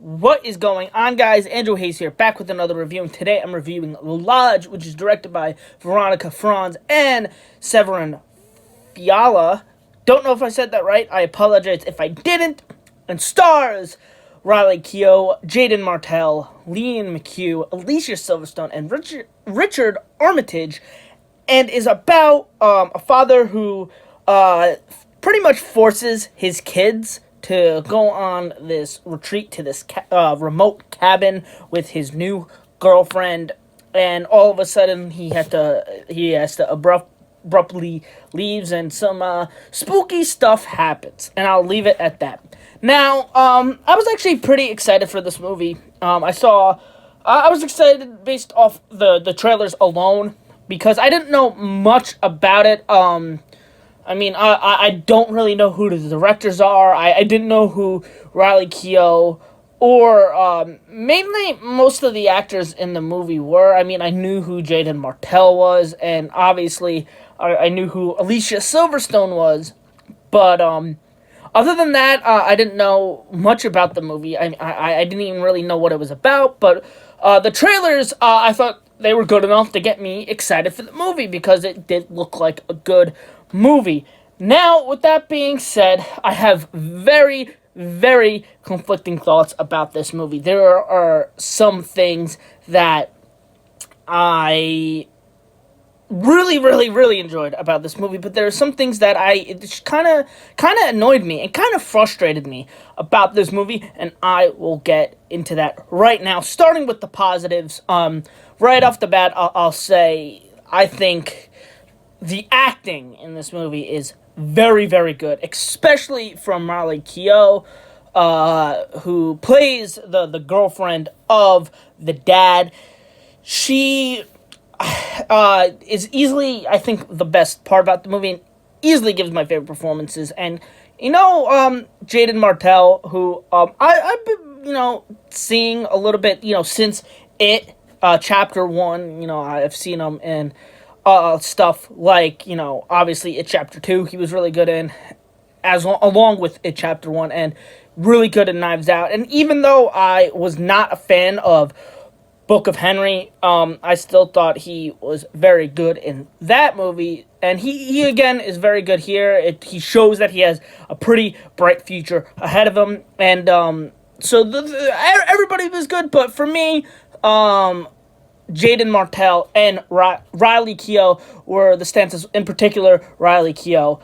What is going on, guys? Andrew Hayes here, back with another review, and today I'm reviewing The Lodge, which is directed by Veronica Franz and Severin Fiala. Don't know if I said that right. I apologize if I didn't. And stars Riley Keough, Jaden Martell, Liam McHugh, Alicia Silverstone, and Richard Armitage, and is about a father who pretty much forces his kids to go on this retreat to this remote cabin with his new girlfriend, and all of a sudden he has to abruptly leaves, and some spooky stuff happens, and I'll leave it at that. Now, I was actually pretty excited for this movie. I was excited based off the trailers alone because I didn't know much about it. I don't really know who the directors are. I didn't know who Riley Keough or mainly most of the actors in the movie were. I mean, I knew who Jaden Martell was, and obviously I knew who Alicia Silverstone was. But other than that, I didn't know much about the movie. I didn't even really know what it was about. But the trailers, I thought they were good enough to get me excited for the movie because it did look like a good movie. Now, with that being said, I have very, very conflicting thoughts about this movie. There are some things that I really, really, really enjoyed about this movie, but there are some things that it kind of annoyed me and kind of frustrated me about this movie, and I will get into that right now. Starting with the positives, right off the bat, I'll say I think the acting in this movie is very, very good, especially from Riley Keough, who plays the girlfriend of the dad. She is easily, I think, the best part about the movie, and easily gives my favorite performances. And, Jaden Martell, who I've been, seeing a little bit, since It, Chapter 1, I've seen him in stuff like, obviously It Chapter 2, he was really good in, along with It Chapter 1, and really good in Knives Out. And even though I was not a fan of Book of Henry, I still thought he was very good in that movie, and he again is very good here. He shows that he has a pretty bright future ahead of him, and so everybody was good, but for me, Jaden Martell and Riley Keough were the stances, in particular Riley Keough.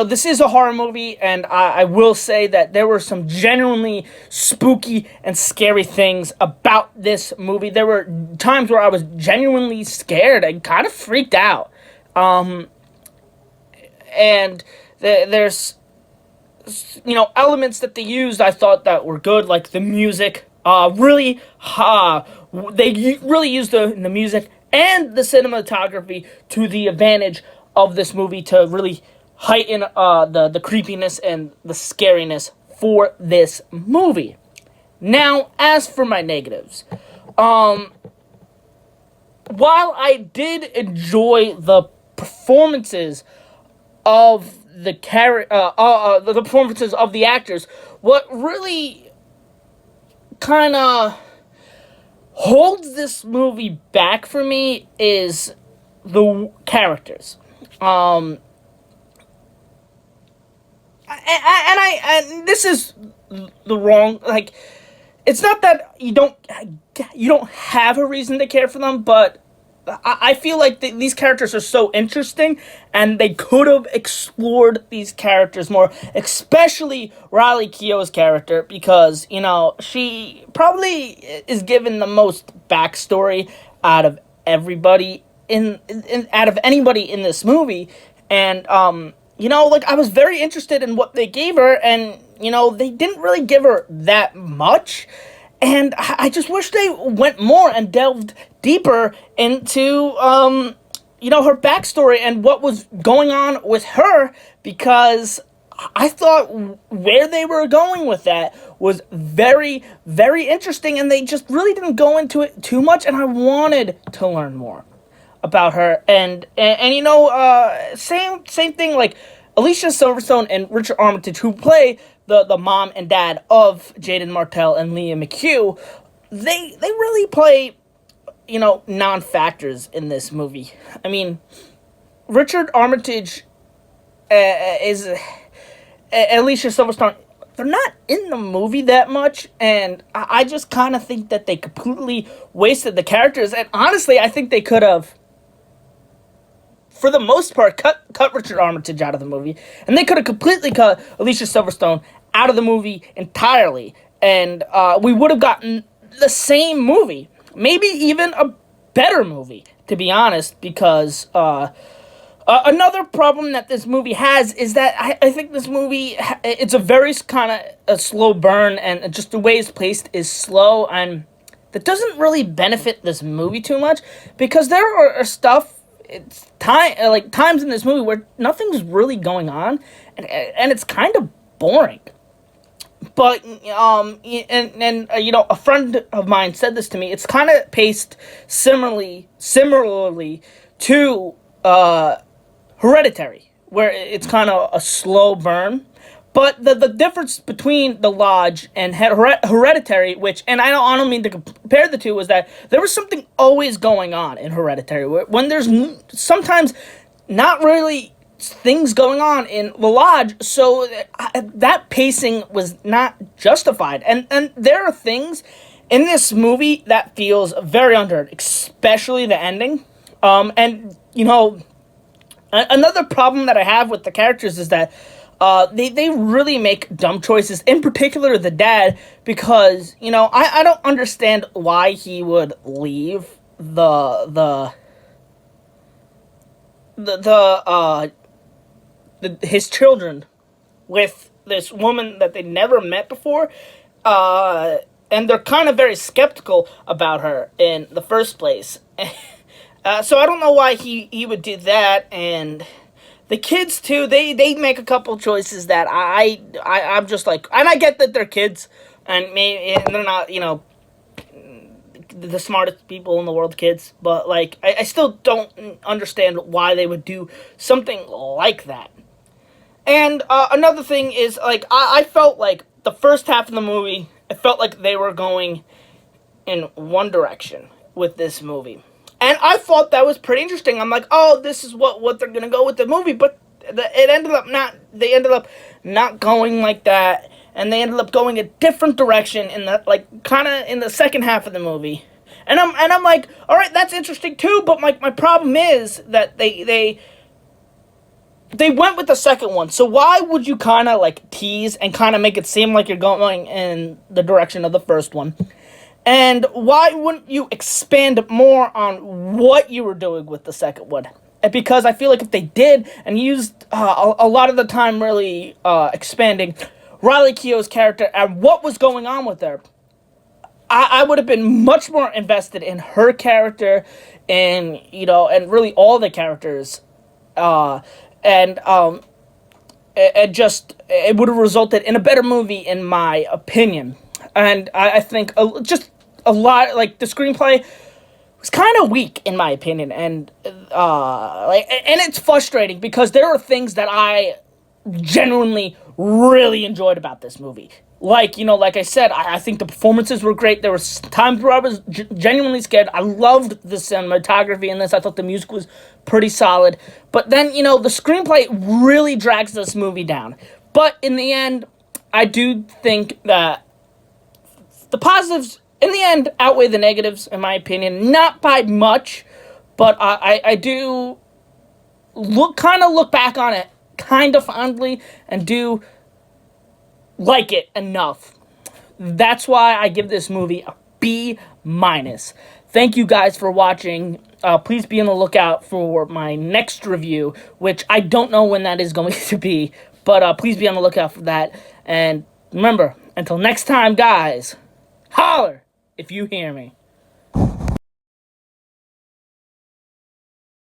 This is a horror movie, and I will say that there were some genuinely spooky and scary things about this movie. There were times where I was genuinely scared and kind of freaked out. There's, elements that they used I thought that were good, like the music. They really used the music and the cinematography to the advantage of this movie to really heighten the creepiness and the scariness for this movie. Now, as for my negatives, while I did enjoy the performances of the performances of the actors, what really kind of holds this movie back for me is the characters. And this is the wrong, like, it's not that you don't have a reason to care for them, but I feel like these characters are so interesting, and they could have explored these characters more, especially Riley Keough's character, because, she probably is given the most backstory out of everybody out of anybody in this movie, and I was very interested in what they gave her, and they didn't really give her that much, and I just wish they went more and delved deeper into her backstory and what was going on with her, because I thought where they were going with that was very, very interesting, and they just really didn't go into it too much, and I wanted to learn more about her, and same thing, like Alicia Silverstone and Richard Armitage, who play the mom and dad of Jaden Martell and Leah McHugh, they really play, non-factors in this movie. I mean, Richard Armitage is Alicia Silverstone. They're not in the movie that much, and I just kind of think that they completely wasted the characters. And honestly, I think they could have, for the most part, cut Richard Armitage out of the movie, and they could have completely cut Alicia Silverstone out of the movie entirely, and we would have gotten the same movie, maybe even a better movie, to be honest, because another problem that this movie has is that I think this movie, it's a very kind of a slow burn, and just the way it's placed is slow, and that doesn't really benefit this movie too much, because there are times in this movie where nothing's really going on, and it's kind of boring. But a friend of mine said this to me. It's kind of paced similarly to Hereditary, where it's kind of a slow burn. But the difference between The Lodge and Hereditary, and I don't mean to compare the two, was that there was something always going on in Hereditary, when there's sometimes not really things going on in The Lodge, so that pacing was not justified. And there are things in this movie that feels very underrated, especially the ending. Another problem that I have with the characters is that they really make dumb choices, in particular the dad, because, I don't understand why he would leave his children with this woman that they never met before, and they're kind of very skeptical about her in the first place. So I don't know why he would do that, and the kids too, they make a couple choices that I'm just like, and I get that they're kids, and they're not, the smartest people in the world, kids, but like, I still don't understand why they would do something like that. And another thing is, like, I felt like the first half of the movie, it felt like they were going in one direction with this movie. And I thought that was pretty interesting. I'm like, oh, this is what they're going to go with the movie. But they ended up not going like that. And they ended up going a different direction in the second half of the movie. And I'm like, all right, that's interesting too. But my problem is that they went with the second one. So why would you kind of like tease and kind of make it seem like you're going in the direction of the first one? And why wouldn't you expand more on what you were doing with the second one? Because I feel like if they did and used a lot of the time really expanding Riley Keough's character and what was going on with her, I would have been much more invested in her character and really all the characters, and it would have resulted in a better movie, in my opinion. And I think just a lot, like, the screenplay was kind of weak, in my opinion, and it's frustrating because there are things that I genuinely really enjoyed about this movie. Like I said, I think the performances were great. There was times where I was genuinely scared. I loved the cinematography in this. I thought the music was pretty solid. But then, the screenplay really drags this movie down. But in the end, I do think that the positives, in the end, outweigh the negatives, in my opinion. Not by much, but I do look back on it kind of fondly and do like it enough. That's why I give this movie a B-. Thank you guys for watching. Please be on the lookout for my next review, which I don't know when that is going to be, but please be on the lookout for that. And remember, until next time, guys, holler if you hear me.